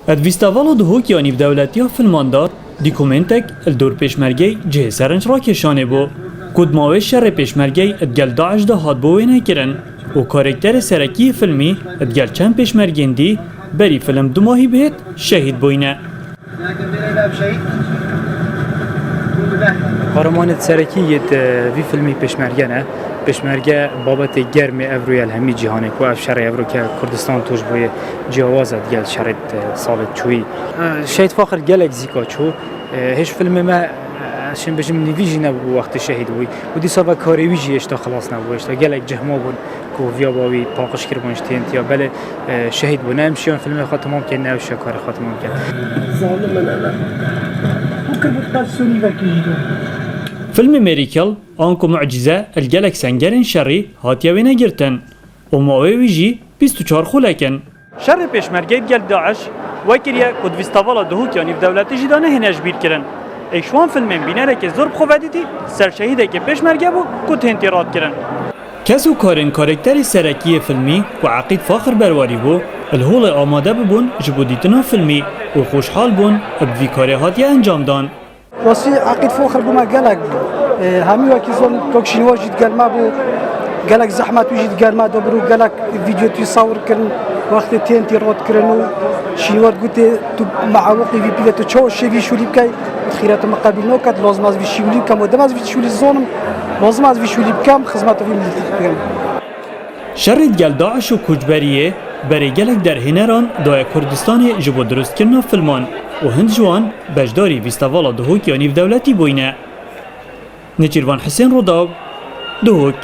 ادویستاوالا دهوک یعنی دولتی فیلماندار دیکومنتک الدور پیشمرگی جه سرنج را کشانه بو کدماوی شر پیشمرگی ادگل داعش ده هاد بوینه کرن و کارکتر سرکی فیلمی ادگل چند پیشمرگین دی بری فیلم دو ماهی بهت شهید بوینه. قهرمان سرکی وی فیلمی پیشمرگه پیشمرگه بابت گرم افروی الهمی جهانی کو اف شرع افرو که کردستان توش بوی جواز ادگل شرط سالت چوی شهید فاخر گلک زیکا چو هیچ فیلم ما عشان بجم نویجی نبود وقت شهید بوی و دی سابق کاری ویجی اشتا خلاص نبود اشتا گلک جهما بود کو ویا باوی پاکش کربانش تینت یا بله شهید بود نمیشون فیلم خاتمام که نوش کار خاتمام کرد ظالم انا ممكن بتقصني ذكي فیلم میریکل آنکو معجزه الگلک سنگرین شری هاتیوی نگرتن و ماوی ویجی 24 خولکن. شر پیشمرگی گل داعش وکریه کدویستاوالا دهوک یعنی دولتی جدانه هنش بیر کرن. ایشوان فیلم بینره که ضرب خوادیتی سر شهیده که پیشمرگی بو کد انتراد کرن. کسو کارن کارکتری سرکی فیلمی و عقید فاخر برواری بو الهول آماده ببون جبودیتنا فیلمی و خوشحال بون ابوی کاری هاتی انجام دان. راسي عقيد فوخر بما قالك همي وكي زون توكشين واجد قال ما بو قالك زحمة وجد قال ما دبرو قالك فيديو تصور كرن وقت تين تيرود كرنو شينوات قلت مع وقي في بيلة تشو شي شو لي بكاي خيرات مقابل نوكات لازم از في شو لي كم ودم از في شو لي زونم لازم از في شو لي بكم خدمته في ملتي شرید گل داعش و کجبریه برای گلک در هنران دای کردستان جبو درست کرنا فیلمان و هند جوان بجداری ویستاوالا دهوک یعنی دولتی بوینه. نچیروان حسین روداب دهوک.